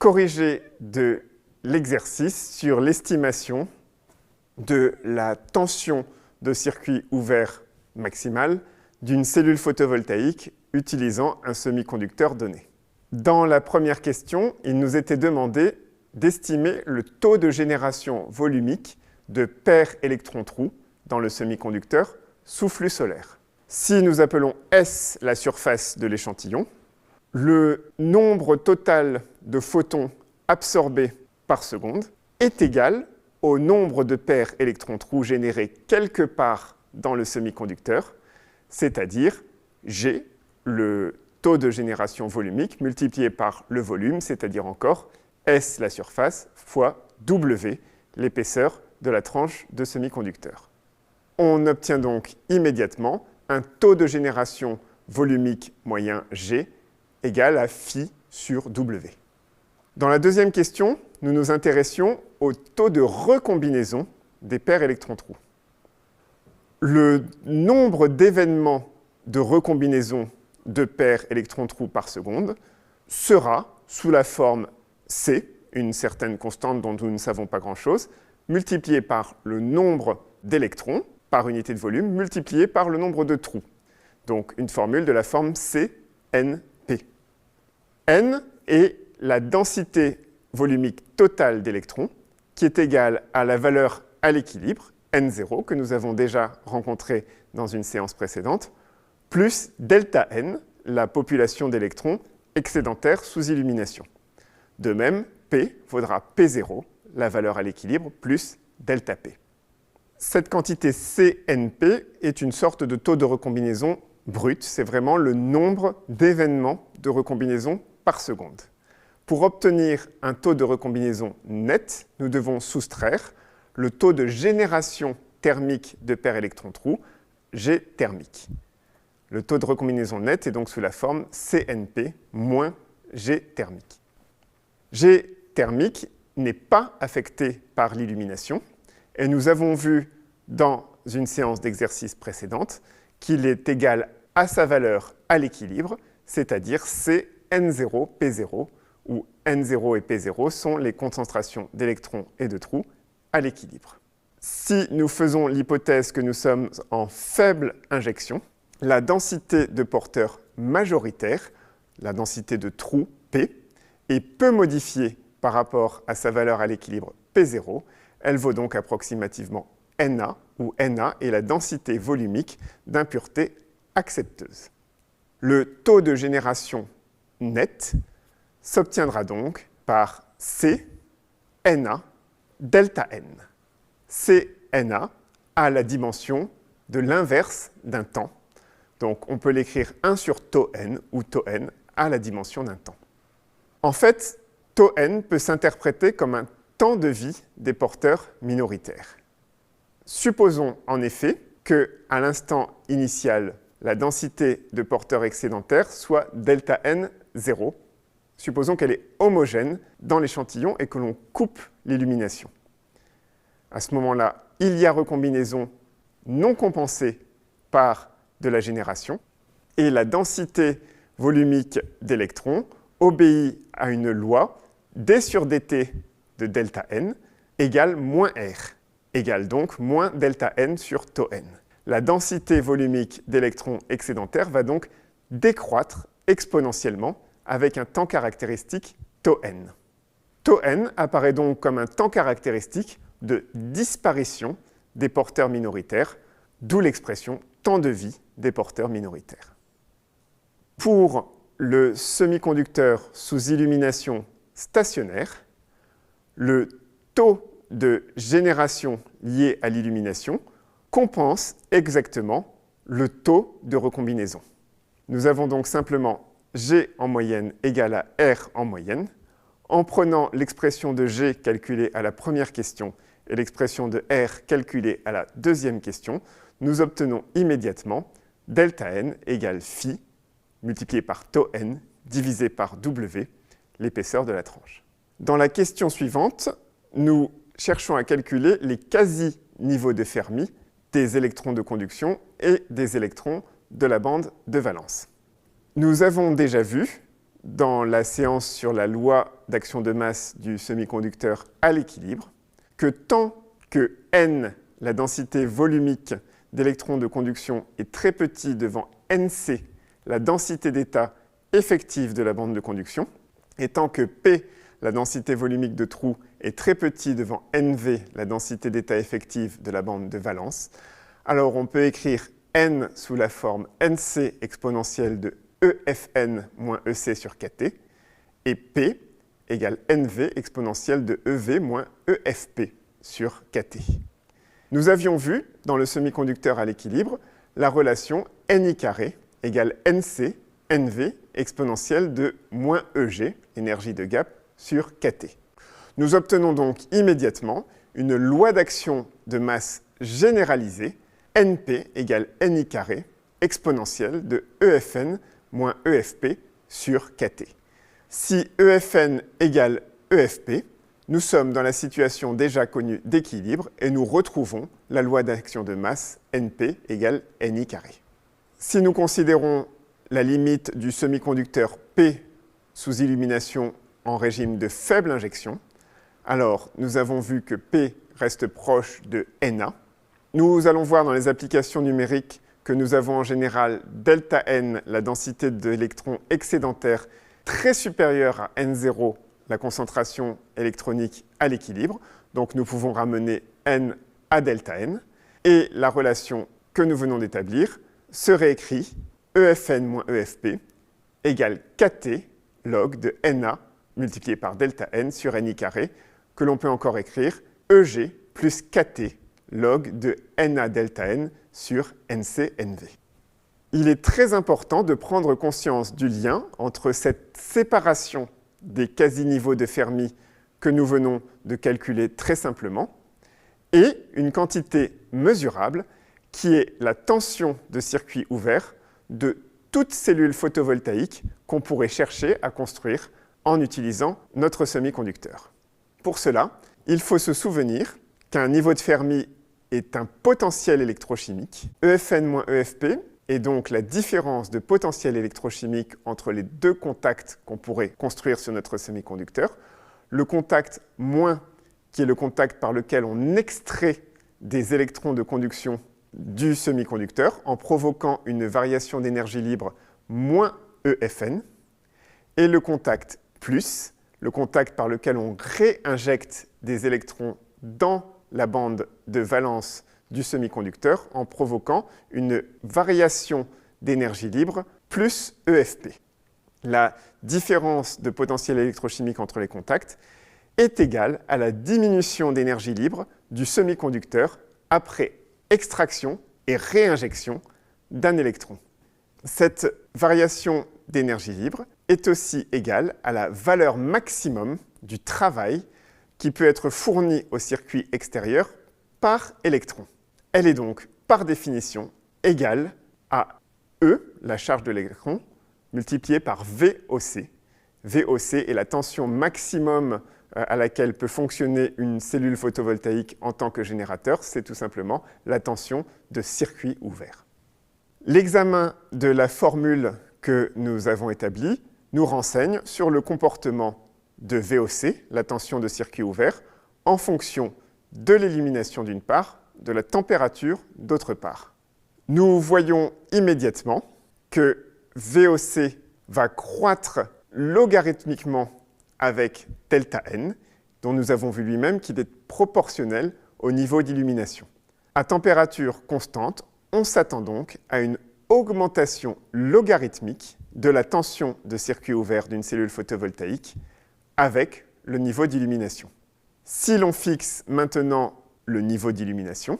corrigé de l'exercice sur l'estimation de la tension de circuit ouvert maximale d'une cellule photovoltaïque utilisant un semi-conducteur donné. Dans la première question, il nous était demandé d'estimer le taux de génération volumique de paires électrons-trous dans le semi-conducteur sous flux solaire. Si nous appelons S la surface de l'échantillon, le nombre total de photons absorbés par seconde est égal au nombre de paires électrons-trous générés quelque part dans le semi-conducteur, c'est-à-dire G, le taux de génération volumique, multiplié par le volume, c'est-à-dire encore S la surface, fois W, l'épaisseur de la tranche de semi-conducteur. On obtient donc immédiatement un taux de génération volumique moyen G égal à phi sur W. Dans la deuxième question, nous nous intéressions au taux de recombinaison des paires électrons-trous. Le nombre d'événements de recombinaison de paires électrons-trous par seconde sera sous la forme C, une certaine constante dont nous ne savons pas grand-chose, multiplié par le nombre d'électrons par unité de volume, multiplié par le nombre de trous. Donc une formule de la forme CNP. N est la densité volumique totale d'électrons, qui est égale à la valeur à l'équilibre, N0, que nous avons déjà rencontrée dans une séance précédente, plus delta N, la population d'électrons excédentaires sous illumination. De même, P vaudra P0, la valeur à l'équilibre, plus delta P. Cette quantité CNP est une sorte de taux de recombinaison brut, c'est vraiment le nombre d'événements de recombinaison par seconde. Pour obtenir un taux de recombinaison net, nous devons soustraire le taux de génération thermique de paires électrons-trous, G thermique. Le taux de recombinaison net est donc sous la forme CNP moins G thermique. G thermique n'est pas affecté par l'illumination, et nous avons vu dans une séance d'exercice précédente qu'il est égal à sa valeur à l'équilibre, c'est-à-dire CN0, P0, où N0 et P0 sont les concentrations d'électrons et de trous à l'équilibre. Si nous faisons l'hypothèse que nous sommes en faible injection, la densité de porteurs majoritaire, la densité de trous P, est peu modifiée par rapport à sa valeur à l'équilibre P0. Elle vaut donc approximativement Na, où Na est la densité volumique d'impuretés accepteuses. Le taux de génération net s'obtiendra donc par C, Na, delta N. CNA a la dimension de l'inverse d'un temps. Donc on peut l'écrire 1 sur tau n, où tau n a la dimension d'un temps. En fait, tau n peut s'interpréter comme un temps de vie des porteurs minoritaires. Supposons en effet qu'à l'instant initial, la densité de porteurs excédentaires soit delta n 0. Supposons qu'elle est homogène dans l'échantillon et que l'on coupe l'illumination. À ce moment-là, il y a recombinaison non compensée par de la génération, et la densité volumique d'électrons obéit à une loi d sur dt de delta n égale moins R, égale donc moins delta n sur tau n. La densité volumique d'électrons excédentaires va donc décroître exponentiellement avec un temps caractéristique tau n. Tau n apparaît donc comme un temps caractéristique de disparition des porteurs minoritaires, d'où l'expression temps de vie des porteurs minoritaires. Pour le semi-conducteur sous illumination stationnaire, le taux de génération lié à l'illumination compense exactement le taux de recombinaison. Nous avons donc simplement G en moyenne égale à R en moyenne. En prenant l'expression de G calculée à la première question et l'expression de R calculée à la deuxième question, nous obtenons immédiatement delta n égale phi multiplié par tau n divisé par W, l'épaisseur de la tranche. Dans la question suivante, nous cherchons à calculer les quasi-niveaux de Fermi des électrons de conduction et des électrons de la bande de valence. Nous avons déjà vu dans la séance sur la loi d'action de masse du semi-conducteur à l'équilibre que tant que n, la densité volumique d'électrons de conduction, est très petit devant Nc, la densité d'état effective de la bande de conduction, et tant que P, la densité volumique de trou, est très petit devant Nv, la densité d'état effective de la bande de valence, alors on peut écrire n sous la forme Nc exponentielle de EFN moins EC sur kT, et P égale NV exponentielle de EV moins EFP sur kT. Nous avions vu, dans le semi-conducteur à l'équilibre, la relation Ni carré égale Nc, Nv exponentielle de moins Eg, énergie de gap, sur kT. Nous obtenons donc immédiatement une loi d'action de masse généralisée, Np égale Ni carré exponentielle de EFN moins EFP sur kT. Si EFN égale EFP, nous sommes dans la situation déjà connue d'équilibre et nous retrouvons la loi d'action de masse Np égale Ni carré. Si nous considérons la limite du semi-conducteur P sous illumination en régime de faible injection, alors nous avons vu que P reste proche de Na. Nous allons voir dans les applications numériques que nous avons en général delta N, la densité d'électrons excédentaire, très supérieure à N0, la concentration électronique à l'équilibre. Donc nous pouvons ramener N à delta N. Et la relation que nous venons d'établir serait écrite EFN moins EFP égale kT log de Na multiplié par delta N sur Ni carré, que l'on peut encore écrire Eg plus kT log de Na delta N sur NC-NV. Il est très important de prendre conscience du lien entre cette séparation des quasi-niveaux de Fermi que nous venons de calculer très simplement et une quantité mesurable qui est la tension de circuit ouvert de toute cellule photovoltaïque qu'on pourrait chercher à construire en utilisant notre semi-conducteur. Pour cela, il faut se souvenir qu'un niveau de Fermi est un potentiel électrochimique. EFN moins EFP est donc la différence de potentiel électrochimique entre les deux contacts qu'on pourrait construire sur notre semi-conducteur. Le contact moins, qui est le contact par lequel on extrait des électrons de conduction du semi-conducteur en provoquant une variation d'énergie libre moins EFN, et le contact plus, le contact par lequel on réinjecte des électrons dans la bande de valence du semi-conducteur en provoquant une variation d'énergie libre plus EFP. La différence de potentiel électrochimique entre les contacts est égale à la diminution d'énergie libre du semi-conducteur après extraction et réinjection d'un électron. Cette variation d'énergie libre est aussi égale à la valeur maximum du travail qui peut être fourni au circuit extérieur par électron. Elle est donc, par définition, égale à E, la charge de l'électron, multipliée par VOC. VOC est la tension maximum à laquelle peut fonctionner une cellule photovoltaïque en tant que générateur. C'est tout simplement la tension de circuit ouvert. L'examen de la formule que nous avons établie nous renseigne sur le comportement de VOC, la tension de circuit ouvert, en fonction de l'illumination d'une part, de la température d'autre part. Nous voyons immédiatement que VOC va croître logarithmiquement avec delta N, dont nous avons vu lui-même qu'il est proportionnel au niveau d'illumination. À température constante, on s'attend donc à une augmentation logarithmique de la tension de circuit ouvert d'une cellule photovoltaïque avec le niveau d'illumination. Si l'on fixe maintenant le niveau d'illumination,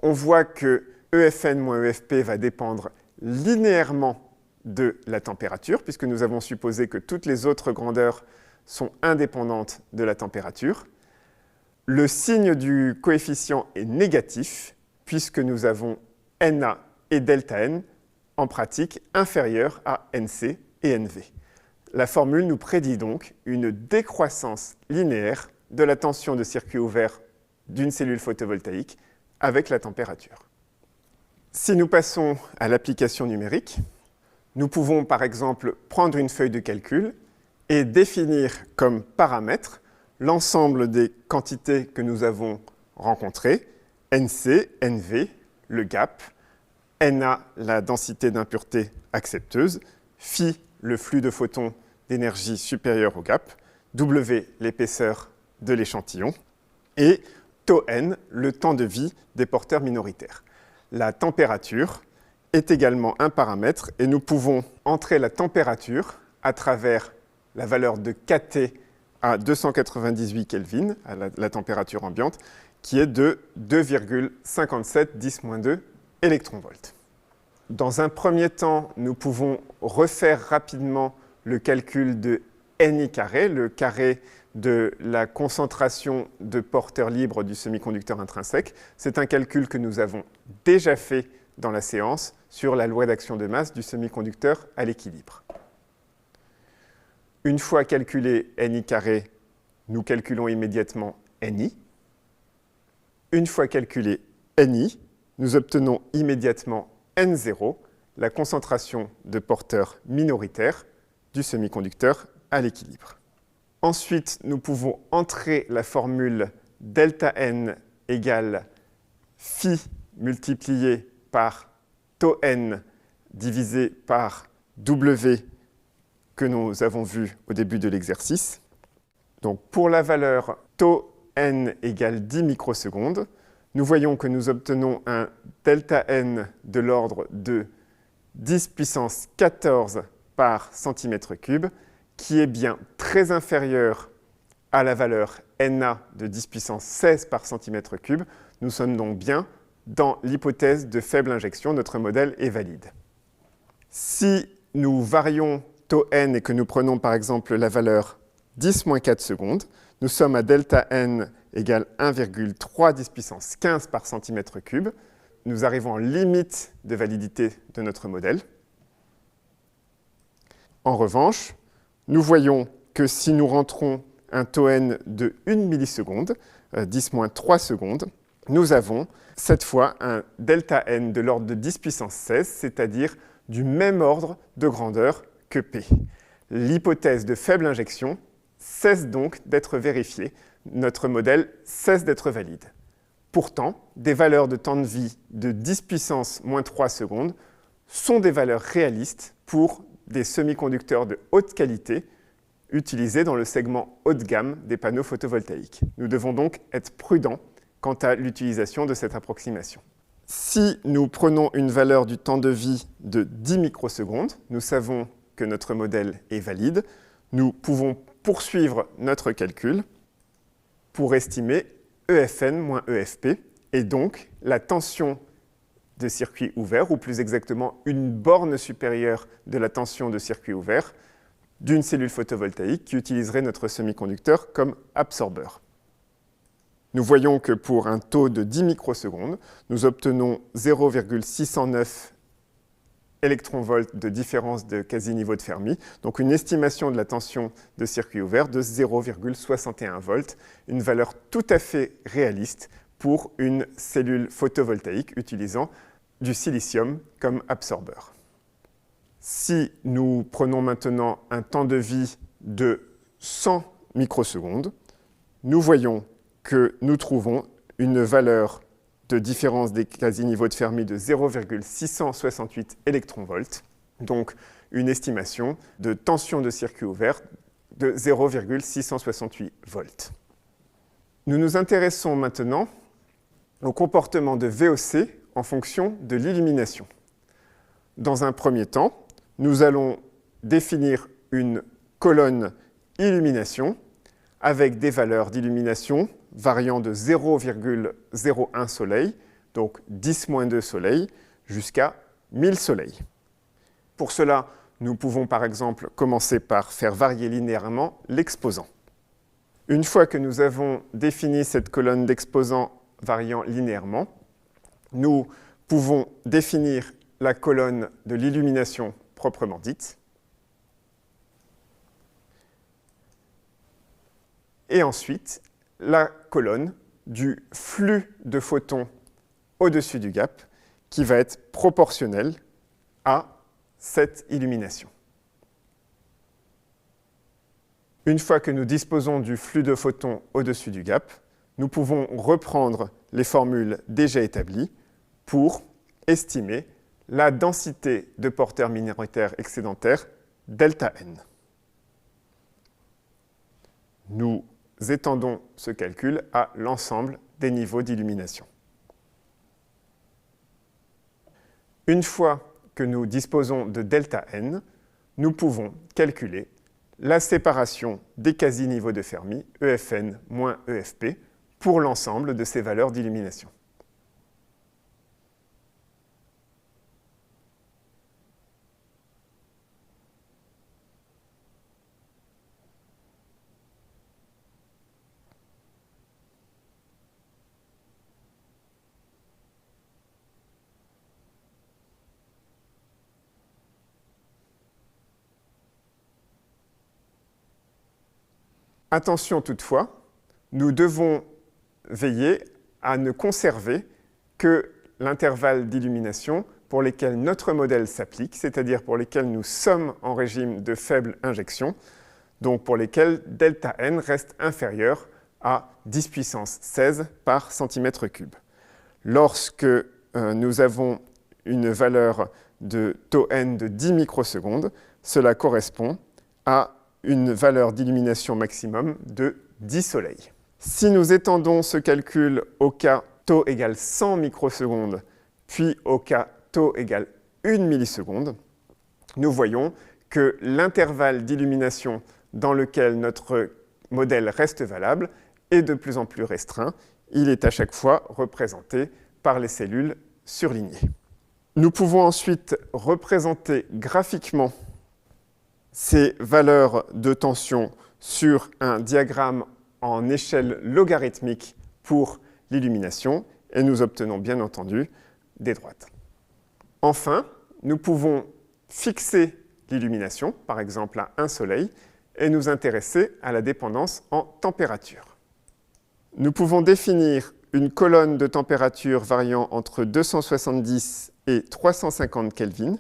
on voit que EFN moins EFP va dépendre linéairement de la température, puisque nous avons supposé que toutes les autres grandeurs sont indépendantes de la température. Le signe du coefficient est négatif, puisque nous avons Na et delta N en pratique inférieurs à Nc et Nv. La formule nous prédit donc une décroissance linéaire de la tension de circuit ouvert d'une cellule photovoltaïque avec la température. Si nous passons à l'application numérique, Nous pouvons par exemple prendre une feuille de calcul et définir comme paramètre l'ensemble des quantités que nous avons rencontrées, NC, NV, le gap, Na, la densité d'impureté accepteuse, Phi, le flux de photons d'énergie supérieur au gap, W, l'épaisseur de l'échantillon, et tau n, le temps de vie des porteurs minoritaires. La température est également un paramètre et nous pouvons entrer la température à travers la valeur de kT à 298 Kelvin, à la température ambiante, qui est de 2,57 10-2 électronvolts. Dans un premier temps, nous pouvons refaire rapidement le calcul de Ni carré, le carré de la concentration de porteurs libres du semi-conducteur intrinsèque. C'est un calcul que nous avons déjà fait dans la séance sur la loi d'action de masse du semi-conducteur à l'équilibre. Une fois calculé Ni carré, nous calculons immédiatement Ni. Une fois calculé Ni, nous obtenons immédiatement N0, la concentration de porteurs minoritaires du semi-conducteur à l'équilibre. Ensuite, nous pouvons entrer la formule delta N égale phi multiplié par tau n divisé par W que nous avons vu au début de l'exercice. Donc, pour la valeur tau n égale 10 microsecondes, nous voyons que nous obtenons un delta n de l'ordre de 10 puissance 14 par centimètre cube, qui est bien très inférieur à la valeur Na de 10 puissance 16 par centimètre cube. Nous sommes donc bien dans l'hypothèse de faible injection. Notre modèle est valide. Si nous varions tau n et que nous prenons par exemple la valeur 10-4 secondes, nous sommes à delta n égale 1,3 10 puissance 15 par centimètre cube. Nous arrivons en limite de validité de notre modèle. En revanche, nous voyons que si nous rentrons un tau n de 1 milliseconde, 10-3 secondes, nous avons cette fois un delta n de l'ordre de 10 puissance 16, c'est-à-dire du même ordre de grandeur que P. L'hypothèse de faible injection cesse donc d'être vérifiée. Notre modèle cesse d'être valide. Pourtant, des valeurs de temps de vie de 10 puissance moins 3 secondes sont des valeurs réalistes pour des semi-conducteurs de haute qualité utilisés dans le segment haut de gamme des panneaux photovoltaïques. Nous devons donc être prudents quant à l'utilisation de cette approximation. Si nous prenons une valeur du temps de vie de 10 microsecondes, nous savons que notre modèle est valide. Nous pouvons poursuivre notre calcul pour estimer EFN moins EFP, et donc la tension de circuit ouvert, ou plus exactement une borne supérieure de la tension de circuit ouvert d'une cellule photovoltaïque qui utiliserait notre semi-conducteur comme absorbeur. Nous voyons que pour un taux de 10 microsecondes, nous obtenons 0,609 électronvolts de différence de quasi-niveau de Fermi, donc une estimation de la tension de circuit ouvert de 0,61 volts, une valeur tout à fait réaliste pour une cellule photovoltaïque utilisant du silicium comme absorbeur. Si nous prenons maintenant un temps de vie de 100 microsecondes, nous voyons que nous trouvons une valeur de différence des quasi-niveaux de Fermi de 0,668 électronvolts, donc une estimation de tension de circuit ouvert de 0,668 volts. Nous nous intéressons maintenant au comportement de VOC en fonction de l'illumination. Dans un premier temps, nous allons définir une colonne illumination avec des valeurs d'illumination variant de 0,01 soleil, donc 10-2 soleils, jusqu'à 1000 soleils. Pour cela, nous pouvons par exemple commencer par faire varier linéairement l'exposant. Une fois que nous avons défini cette colonne d'exposants variant linéairement, nous pouvons définir la colonne de l'illumination proprement dite. Et ensuite, la colonne du flux de photons au-dessus du gap qui va être proportionnel à cette illumination. Une fois que nous disposons du flux de photons au-dessus du gap, nous pouvons reprendre les formules déjà établies pour estimer la densité de porteurs minoritaires excédentaires delta n. Nous étendons ce calcul à l'ensemble des niveaux d'illumination. Une fois que nous disposons de delta n, nous pouvons calculer la séparation des quasi-niveaux de Fermi, EFN moins EFP, pour l'ensemble de ces valeurs d'illumination. Attention toutefois, nous devons veiller à ne conserver que l'intervalle d'illumination pour lesquels notre modèle s'applique, c'est-à-dire pour lesquels nous sommes en régime de faible injection, donc pour lesquels delta n reste inférieur à 10 puissance 16 par centimètre cube. Lorsque nous avons une valeur de taux n de 10 microsecondes, cela correspond à une valeur d'illumination maximum de 10 soleils. Si nous étendons ce calcul au cas taux égale 100 microsecondes, puis au cas taux égale 1 milliseconde, nous voyons que l'intervalle d'illumination dans lequel notre modèle reste valable est de plus en plus restreint. Il est à chaque fois représenté par les cellules surlignées. Nous pouvons ensuite représenter graphiquement ces valeurs de tension sur un diagramme en échelle logarithmique pour l'illumination et nous obtenons bien entendu des droites. Enfin, nous pouvons fixer l'illumination, par exemple à un soleil, et nous intéresser à la dépendance en température. Nous pouvons définir une colonne de température variant entre 270 et 350 Kelvin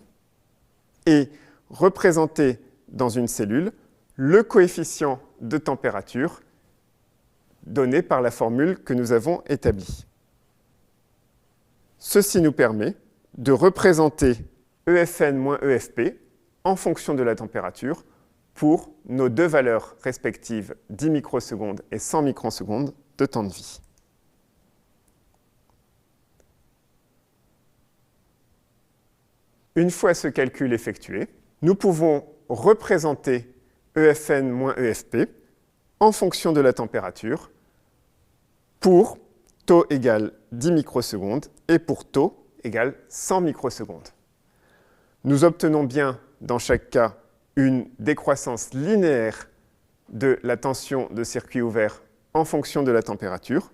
et représenter dans une cellule le coefficient de température donné par la formule que nous avons établie. Ceci nous permet de représenter EFN moins EFP en fonction de la température pour nos deux valeurs respectives 10 microsecondes et 100 microsecondes de temps de vie. Une fois ce calcul effectué, nous pouvons représenter EFN moins EFP en fonction de la température pour taux égale 10 microsecondes et pour taux égale 100 microsecondes. Nous obtenons bien, dans chaque cas, une décroissance linéaire de la tension de circuit ouvert en fonction de la température.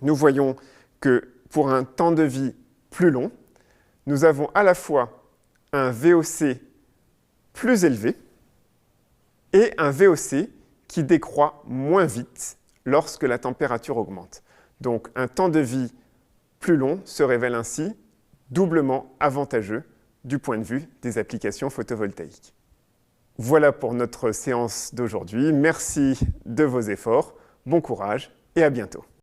Nous voyons que pour un temps de vie plus long, nous avons à la fois un VOC plus élevé et un VOC qui décroît moins vite lorsque la température augmente. Donc un temps de vie plus long se révèle ainsi doublement avantageux du point de vue des applications photovoltaïques. Voilà pour notre séance d'aujourd'hui. Merci de vos efforts, bon courage et à bientôt.